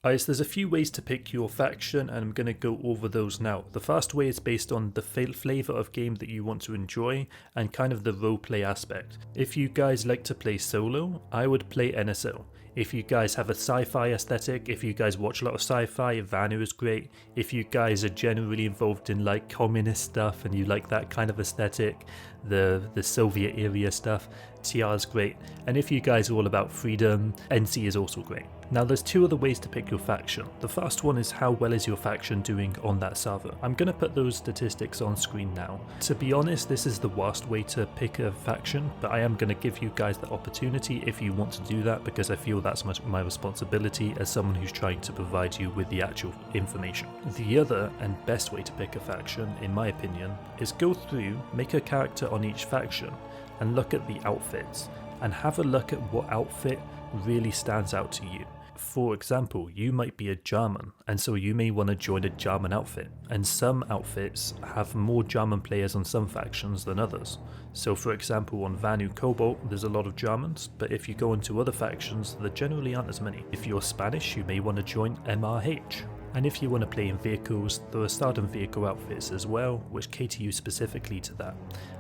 Alright, so there's a few ways to pick your faction, and I'm going to go over those now. The first way is based on the flavour of game that you want to enjoy and kind of the roleplay aspect. If you guys like to play solo, I would play NSO. If you guys have a sci-fi aesthetic, if you guys watch a lot of sci-fi, Vanu is great. If you guys are generally involved in like communist stuff and you like that kind of aesthetic, the Soviet area stuff, TR is great. And if you guys are all about freedom, NC is also great. Now there's two other ways to pick your faction. The first one is how well is your faction doing on that server. I'm going to put those statistics on screen now. To be honest, this is the worst way to pick a faction, but I am going to give you guys the opportunity if you want to do that, because I feel that's my responsibility as someone who's trying to provide you with the actual information. The other and best way to pick a faction, in my opinion, is go through, make a character on each faction, and look at the outfits, and have a look at what outfit really stands out to you. For example, you might be a German, and so you may want to join a German outfit, and some outfits have more German players on some factions than others. So for example, on Vanu Cobalt there's a lot of Germans, but if you go into other factions there generally aren't as many. If you're Spanish, you may want to join MRH. And if you want to play in vehicles, there are stardom vehicle outfits as well, which cater you specifically to that.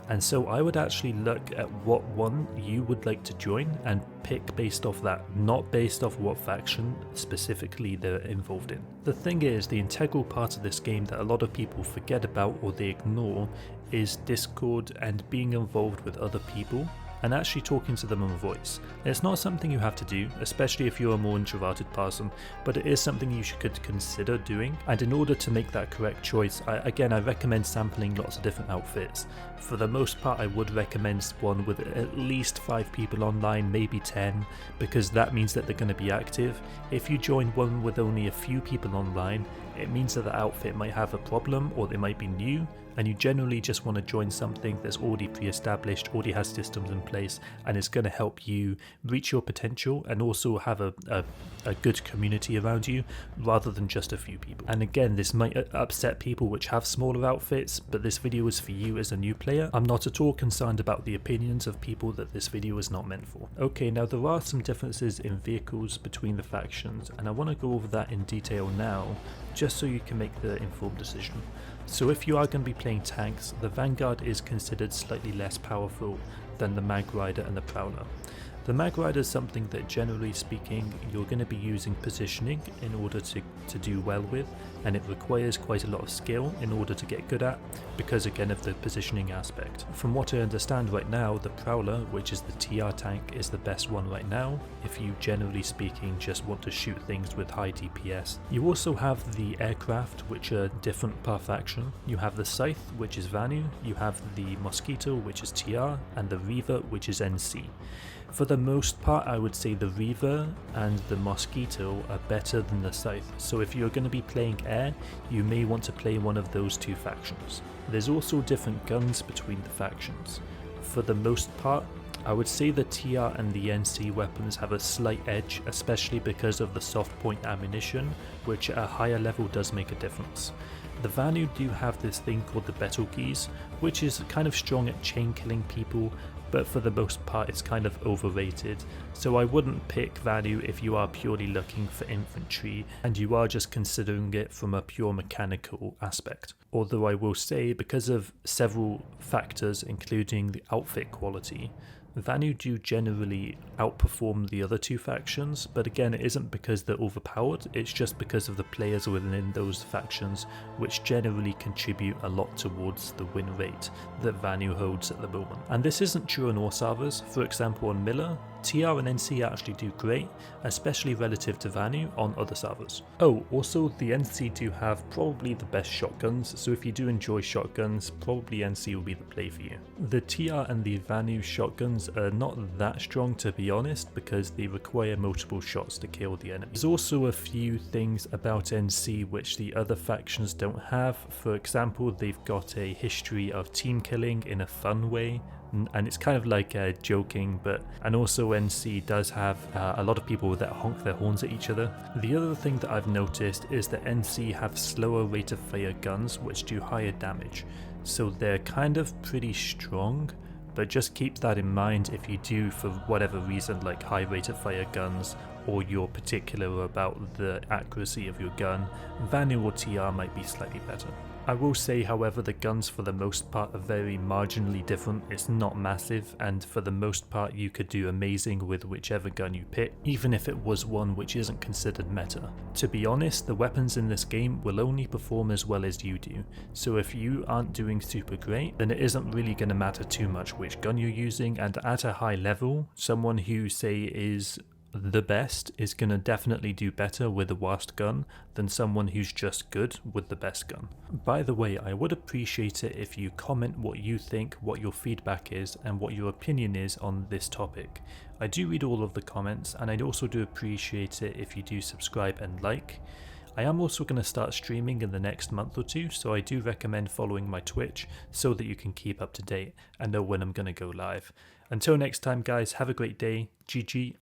And so I would actually look at what one you would like to join and pick based off that, not based off what faction specifically they're involved in. The thing is, the integral part of this game that a lot of people forget about or they ignore is Discord and being involved with other people and actually talking to them on voice. It's not something you have to do, especially if you're a more introverted person, but it is something you could consider doing. And in order to make that correct choice, I recommend sampling lots of different outfits. For the most part, I would recommend one with at least 5 people online, maybe 10, because that means that they're going to be active. If you join one with only a few people online, it means that the outfit might have a problem or they might be new, and you generally just want to join something that's already pre-established, already has systems in place, and it's going to help you reach your potential and also have a good community around you rather than just a few people. And again, this might upset people which have smaller outfits, but this video is for you as a new player. I'm not at all concerned about the opinions of people that this video is not meant for. Okay, now there are some differences in vehicles between the factions, and I want to go over that in detail now, just so you can make the informed decision. So if you are going to be playing tanks, the Vanguard is considered slightly less powerful than the Mag Rider and the Prowler. The Mag Rider is something that, generally speaking, you're going to be using positioning in order to do well with, and it requires quite a lot of skill in order to get good at, because again of the positioning aspect. From what I understand right now, the Prowler, which is the TR tank, is the best one right now, if you generally speaking just want to shoot things with high DPS. You also have the aircraft, which are different per faction. You have the Scythe, which is Vanu, you have the Mosquito, which is TR, and the Reaver, which is NC. For the most part, I would say the Reaver and the Mosquito are better than the Scythe, so if you're going to be playing air, you may want to play one of those two factions. There's also different guns between the factions. For the most part, I would say the TR and the NC weapons have a slight edge, especially because of the soft point ammunition, which at a higher level does make a difference. The Vanu do have this thing called the Battle Keys, which is kind of strong at chain killing people, but for the most part it's kind of overrated, so I wouldn't pick Vanu if you are purely looking for infantry and you are just considering it from a pure mechanical aspect. Although I will say, because of several factors including the outfit quality, Vanu do generally outperform the other two factions, but again it isn't because they're overpowered, it's just because of the players within those factions, which generally contribute a lot towards the win rate that Vanu holds at the moment. And this isn't true on all servers. For example, on Miller, TR and NC actually do great, especially relative to Vanu on other servers. Oh, also the NC do have probably the best shotguns, so if you do enjoy shotguns, probably NC will be the play for you. The TR and the Vanu shotguns are not that strong, to be honest, because they require multiple shots to kill the enemy. There's also a few things about NC which the other factions don't have. For example, they've got a history of team killing in a fun way, and it's kind of like joking, and also NC does have a lot of people that honk their horns at each other. The other thing that I've noticed is that NC have slower rate of fire guns which do higher damage, so they're kind of pretty strong, but just keep that in mind if you do, for whatever reason, like high rate of fire guns or you're particular about the accuracy of your gun, Vanu or TR might be slightly better. I will say, however, the guns for the most part are very marginally different. It's not massive, and for the most part you could do amazing with whichever gun you pick, even if it was one which isn't considered meta. To be honest, the weapons in this game will only perform as well as you do, so if you aren't doing super great, then it isn't really going to matter too much which gun you're using, and at a high level, someone who say is the best is going to definitely do better with the worst gun than someone who's just good with the best gun. By the way, I would appreciate it if you comment what you think, what your feedback is, and what your opinion is on this topic. I do read all of the comments, and I also do appreciate it if you do subscribe and like. I am also going to start streaming in the next month or two, so I do recommend following my Twitch so that you can keep up to date and know when I'm going to go live. Until next time guys, have a great day, GG.